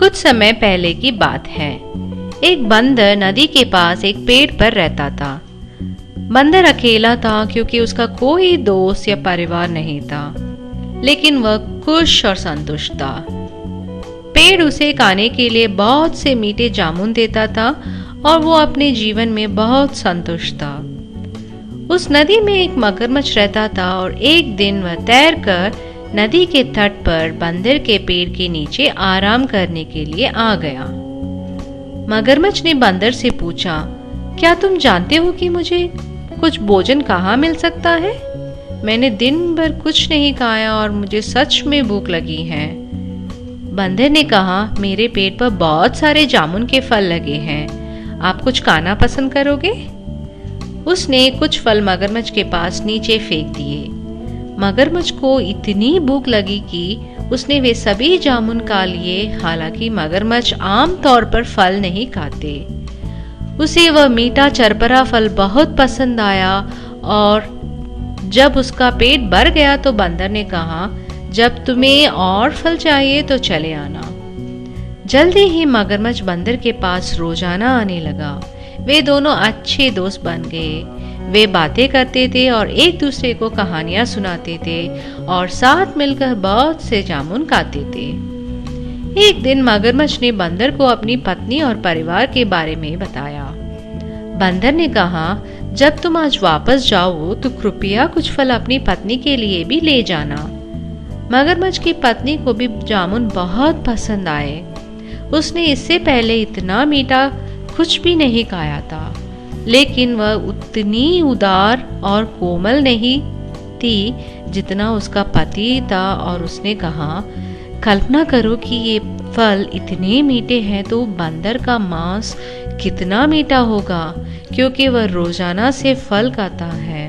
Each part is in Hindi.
कुछ समय पहले की बात है। एक बंदर नदी के पास एक पेड़ पर रहता था। बंदर अकेला था क्योंकि उसका कोई दोस्त या परिवार नहीं था, लेकिन वह खुश और संतुष्ट था। पेड़ उसे खाने के लिए बहुत से मीठे जामुन देता था और वो अपने जीवन में बहुत संतुष्ट था। उस नदी में एक मगरमच्छ रहता था और एक दिन वह तैरकर नदी के तट पर बंदर के पेड़ के नीचे आराम करने के लिए आ गया। मगरमच्छ ने बंदर से पूछा, क्या तुम जानते हो कि मुझे कुछ भोजन कहाँ मिल सकता है? मैंने दिन भर कुछ नहीं खाया और मुझे सच में भूख लगी है। बंदर ने कहा, मेरे पेट पर बहुत सारे जामुन के फल लगे हैं, आप कुछ खाना पसंद करोगे? उसने कुछ फल मगरमच्छ के पास नीचे फेंक दिए। मगरमच्छ को इतनी भूख लगी कि उसने वे सभी जामुन खा लिए। हालांकि मगरमच्छ आम तौर पर फल नहीं खाते। उसे वह मीठा चरपरा फल बहुत पसंद आया और जब उसका पेट भर गया तो बंदर ने कहा, जब तुम्हें और फल चाहिए तो चले आना। जल्दी ही मगरमच्छ बंदर के पास रोजाना आने लगा। वे दोनों अच्छे दोस्त बन गए। वे बातें करते थे और एक दूसरे को कहानियां सुनाते थे और साथ मिलकर बहुत से जामुन खाते थे। एक दिन मगरमच्छ ने बंदर को अपनी पत्नी और परिवार के बारे में बताया। बंदर ने कहा, जब तुम आज वापस जाओ तो कृपया कुछ फल अपनी पत्नी के लिए भी ले जाना। मगरमच्छ की पत्नी को भी जामुन बहुत पसंद आए। उसने इससे पहले इतना मीठा कुछ भी नहीं खाया था, लेकिन वह उतनी उदार और कोमल नहीं थी जितना उसका पति था और उसने कहा, कल्पना करो कि ये फल इतने मीठे हैं तो बंदर का मांस कितना मीठा होगा, क्योंकि वह रोजाना से फल खाता है।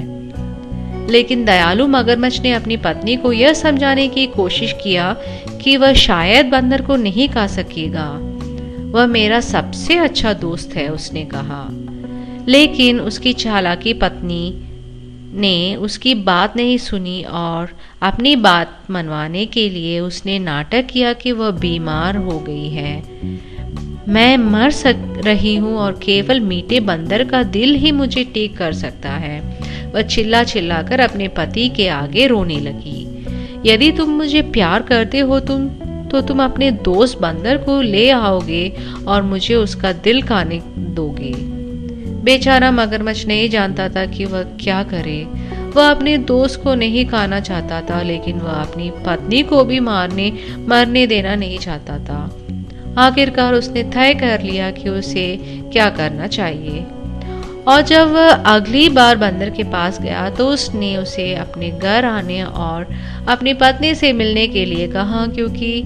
लेकिन दयालु मगरमच्छ ने अपनी पत्नी को यह समझाने की कोशिश किया कि वह शायद बंदर को नहीं खा सकेगा। वह मेरा सबसे अच्छा दोस्त है, उसने कहा। लेकिन उसकी चालाकी पत्नी ने उसकी बात नहीं सुनी और अपनी बात मनवाने के लिए उसने नाटक किया कि वह बीमार हो गई है। मैं मर रही हूँ और केवल मीठे बंदर का दिल ही मुझे ठीक कर सकता है। वह चिल्ला चिल्ला कर अपने पति के आगे रोने लगी। यदि तुम मुझे प्यार करते हो तो तुम अपने दोस्त बंदर को ले आओगे और मुझे उसका दिल खाने दोगे। बेचारा मगरमच्छ नहीं जानता था कि वह क्या करे। वह अपने दोस्त को नहीं खाना चाहता था, लेकिन वह अपनी पत्नी को भी मरने देना नहीं चाहता था। आखिरकार उसने तय कर लिया कि उसे क्या करना चाहिए। और जब वह अगली बार बंदर के पास गया तो उसने उसे अपने घर आने और अपनी पत्नी से मिलने के लिए कहा, क्योंकि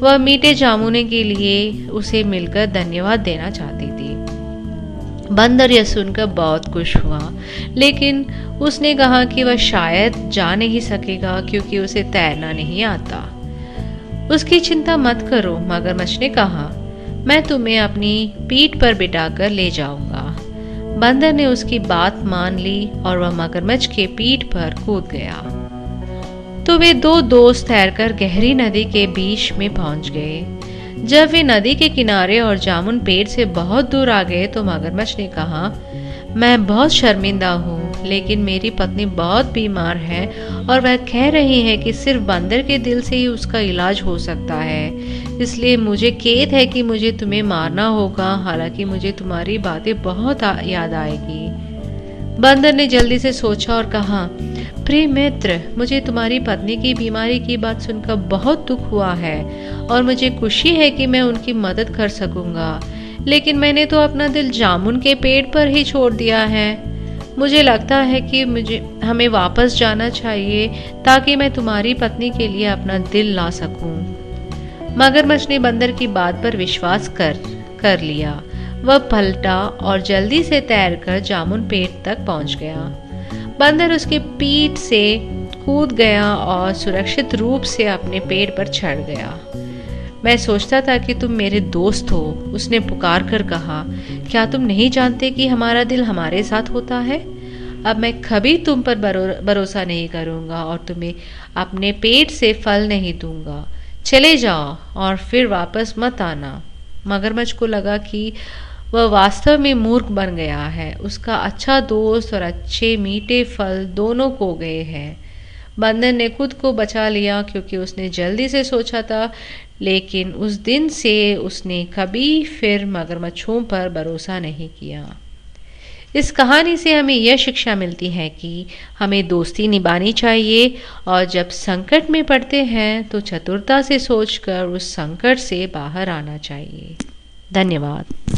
वह मीठे जामुने के लिए उसे मिलकर धन्यवाद देना चाहती थी। बंदर यह सुनकर बहुत खुश हुआ, लेकिन उसने कहा कि वह शायद जा नहीं सकेगा क्योंकि उसे तैरना नहीं आता। उसकी चिंता मत करो, मगरमच्छ ने कहा, मैं तुम्हें अपनी पीठ पर बिठाकर ले जाऊंगा। बंदर ने उसकी बात मान ली और वह मगरमच्छ के पीठ पर कूद गया। तो वे दो दोस्त तैरकर गहरी नदी के बीच में पहुंच गए। जब वे नदी के किनारे और जामुन पेड़ से बहुत दूर आ गए तो मगरमच्छ ने कहा, मैं बहुत शर्मिंदा हूँ, लेकिन मेरी पत्नी बहुत बीमार है और वह कह रही है कि सिर्फ बंदर के दिल से ही उसका इलाज हो सकता है। इसलिए मुझे खेद है कि मुझे तुम्हें मारना होगा, हालांकि मुझे तुम्हारी बातें बहुत याद आएगी। बंदर ने जल्दी से सोचा और कहा, प्रिय मित्र, मुझे तुम्हारी पत्नी की बीमारी की बात सुनकर बहुत दुख हुआ है और मुझे खुशी है कि मैं उनकी मदद कर सकूंगा, लेकिन मैंने तो अपना दिल जामुन के पेड़ पर ही छोड़ दिया है। मुझे लगता है कि हमें वापस जाना चाहिए ताकि मैं तुम्हारी पत्नी के लिए अपना दिल ला सकूं। मगरमच्छ ने बंदर की बात पर विश्वास कर लिया। वह पलटा और जल्दी से तैरकर जामुन पेड़ तक पहुंच गया। बंदर उसके पीठ से कूद गया और सुरक्षित रूप से अपने पेड़ पर चढ़ गया। मैं सोचता था कि तुम मेरे दोस्त हो, उसने पुकार कर कहा। क्या तुम नहीं जानते कि हमारा दिल हमारे साथ होता है? अब मैं कभी तुम पर भरोसा नहीं करूंगा और तुम्हें अपने पेट से फल नहीं दूंगा। चले जाओ और फिर वापस मत आना। मगरमच्छ को लगा कि वह वास्तव में मूर्ख बन गया है। उसका अच्छा दोस्त और अच्छे मीठे फल दोनों खो गए हैं। बंदर ने खुद को बचा लिया क्योंकि उसने जल्दी से सोचा था, लेकिन उस दिन से उसने कभी फिर मगरमच्छों पर भरोसा नहीं किया। इस कहानी से हमें यह शिक्षा मिलती है कि हमें दोस्ती निभानी चाहिए और जब संकट में पड़ते हैं तो चतुरता से सोचकर उस संकट से बाहर आना चाहिए। धन्यवाद।